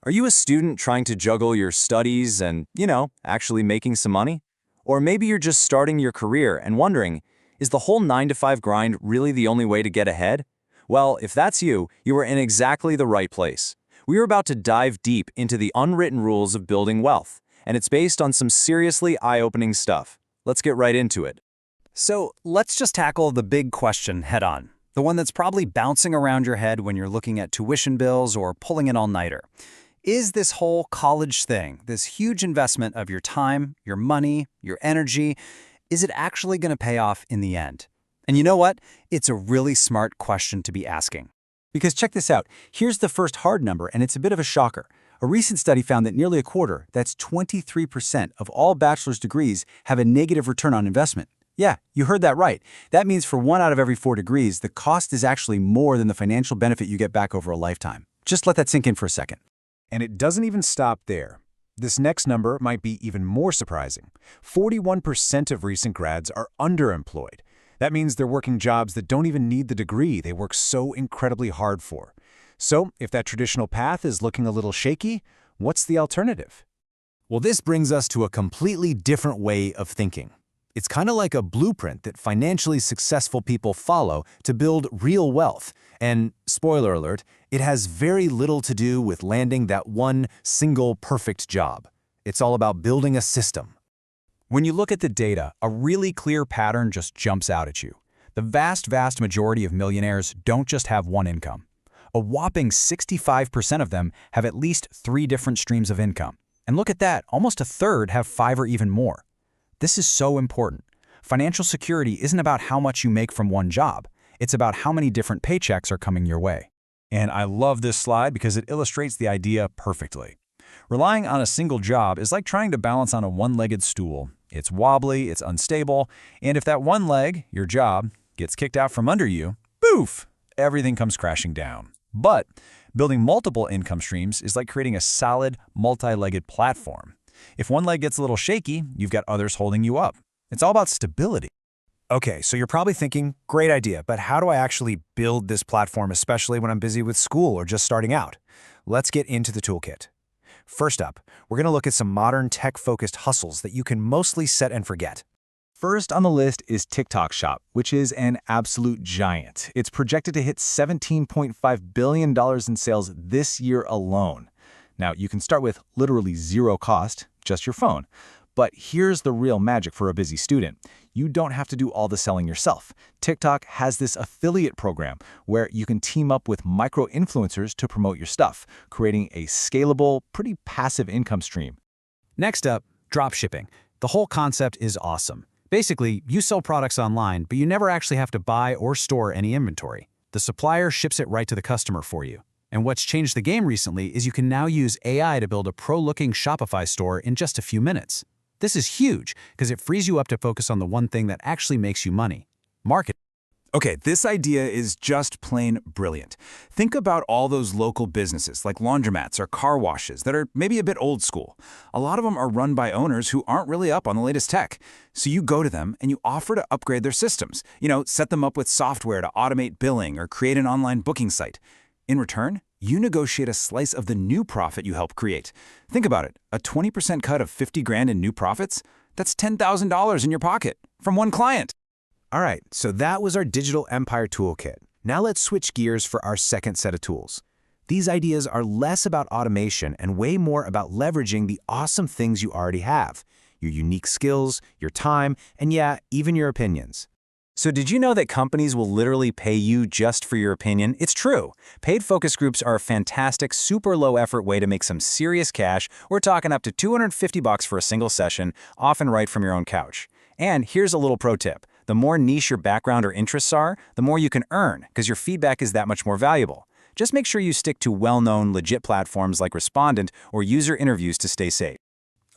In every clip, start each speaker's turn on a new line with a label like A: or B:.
A: Are you a student trying to juggle your studies and, actually making some money? Or maybe you're just starting your career and wondering, is the whole 9 to 5 grind really the only way to get ahead? Well, if that's you, you are in exactly the right place. We are about to dive deep into the unwritten rules of building wealth, and it's based on some seriously eye-opening stuff. Let's get right into it.
B: So let's just tackle the big question head on, the one that's probably bouncing around your head when you're looking at tuition bills or pulling an all-nighter. Is this whole college thing, this huge investment of your time, your money, your energy, is it actually going to pay off in the end? And you know what? It's a really smart question to be asking.
C: Because check this out, here's the first hard number, and it's a bit of a shocker. A recent study found that nearly a quarter, that's 23% of all bachelor's degrees, have a negative return on investment. Yeah, you heard that right. That means for 1 out of every 4 degrees, the cost is actually more than the financial benefit you get back over a lifetime. Just let that sink in for a second.
D: And it doesn't even stop there. This next number might be even more surprising. 41% of recent grads are underemployed. That means they're working jobs that don't even need the degree they work so incredibly hard for. So, if that traditional path is looking a little shaky, what's the alternative?
C: Well, this brings us to a completely different way of thinking. It's kind of like a blueprint that financially successful people follow to build real wealth. And, spoiler alert, it has very little to do with landing that one single perfect job. It's all about building a system. When you look at the data, a really clear pattern just jumps out at you. The vast majority of millionaires don't just have one income. A whopping 65% of them have at least 3 different streams of income. And look at that, almost a third have 5 or even more. This is so important. Financial security isn't about how much you make from one job. It's about how many different paychecks are coming your way.
E: And I love this slide because it illustrates the idea perfectly. Relying on a single job is like trying to balance on a one-legged stool. It's wobbly, it's unstable, and if that one leg, your job, gets kicked out from under you, poof, everything comes crashing down. But building multiple income streams is like creating a solid, multi-legged platform. If one leg gets a little shaky, you've got others holding you up. It's all about stability.
F: Okay, so you're probably thinking, great idea, but how do I actually build this platform, especially when I'm busy with school or just starting out? Let's get into the toolkit. First up, we're going to look at some modern tech-focused hustles that you can mostly set and forget.
E: First on the list is TikTok Shop, which is an absolute giant. It's projected to hit $17.5 billion in sales this year alone. Now, you can start with literally zero cost, just your phone. But here's the real magic for a busy student. You don't have to do all the selling yourself. TikTok has this affiliate program where you can team up with micro-influencers to promote your stuff, creating a scalable, pretty passive income stream.
B: Next up, dropshipping. The whole concept is awesome. Basically, you sell products online, but you never actually have to buy or store any inventory. The supplier ships it right to the customer for you. And what's changed the game recently is you can now use AI to build a pro-looking Shopify store in just a few minutes. This is huge because it frees you up to focus on the one thing that actually makes you money: marketing.
E: Okay, this idea is just plain brilliant. Think about all those local businesses like laundromats or car washes that are maybe a bit old school. A lot of them are run by owners who aren't really up on the latest tech. So you go to them and you offer to upgrade their systems. Set them up with software to automate billing or create an online booking site. In return, you negotiate a slice of the new profit you help create. Think about it, a 20% cut of 50 grand in new profits? That's $10,000 in your pocket from one client.
F: All right, so that was our Digital Empire Toolkit. Now let's switch gears for our second set of tools. These ideas are less about automation and way more about leveraging the awesome things you already have: your unique skills, your time, and yeah, even your opinions.
A: So did you know that companies will literally pay you just for your opinion? It's true. Paid focus groups are a fantastic, super low-effort way to make some serious cash. We're talking up to $250 for a single session, often right from your own couch. And here's a little pro tip. The more niche your background or interests are, the more you can earn, because your feedback is that much more valuable. Just make sure you stick to well-known, legit platforms like Respondent or user interviews to stay safe.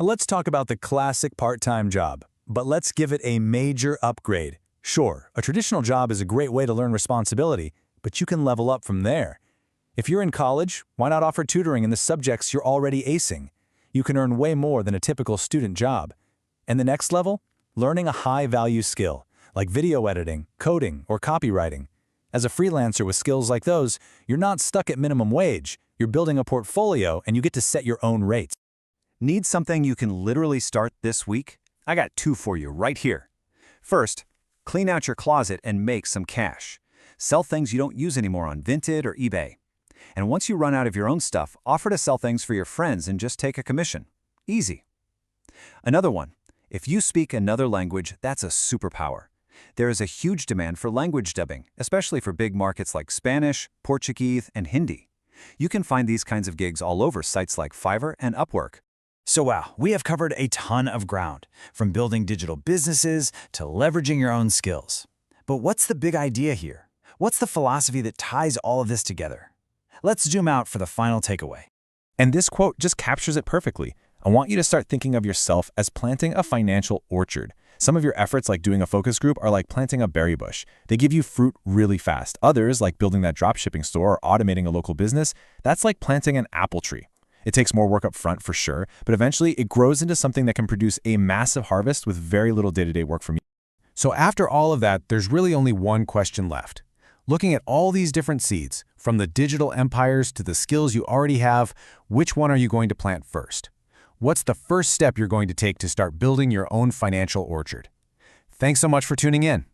C: Let's talk about the classic part-time job, but let's give it a major upgrade. Sure, a traditional job is a great way to learn responsibility, but you can level up from there. If you're in college, why not offer tutoring in the subjects you're already acing? You can earn way more than a typical student job. And the next level? Learning a high-value skill, like video editing, coding, or copywriting. As a freelancer with skills like those, you're not stuck at minimum wage.
A: You're building a portfolio and you get to set your own rates. Need something you can literally start this week? I got 2 for you right here. First, clean out your closet and make some cash. Sell things you don't use anymore on Vinted or eBay. And once you run out of your own stuff, offer to sell things for your friends and just take a commission. Easy. Another one, if you speak another language, that's a superpower. There is a huge demand for language dubbing, especially for big markets like Spanish, Portuguese, and Hindi. You can find these kinds of gigs all over sites like Fiverr and Upwork. So wow, we have covered a ton of ground, from building digital businesses to leveraging your own skills. But what's the big idea here? What's the philosophy that ties all of this together? Let's zoom out for the final takeaway.
C: And this quote just captures it perfectly. I want you to start thinking of yourself as planting a financial orchard. Some of your efforts, like doing a focus group, are like planting a berry bush. They give you fruit really fast. Others, like building that dropshipping store or automating a local business, that's like planting an apple tree. It takes more work up front for sure, but eventually it grows into something that can produce a massive harvest with very little day-to-day work from you. So after all of that, there's really only one question left. Looking at all these different seeds, from the digital empires to the skills you already have, which one are you going to plant first? What's the first step you're going to take to start building your own financial orchard? Thanks so much for tuning in.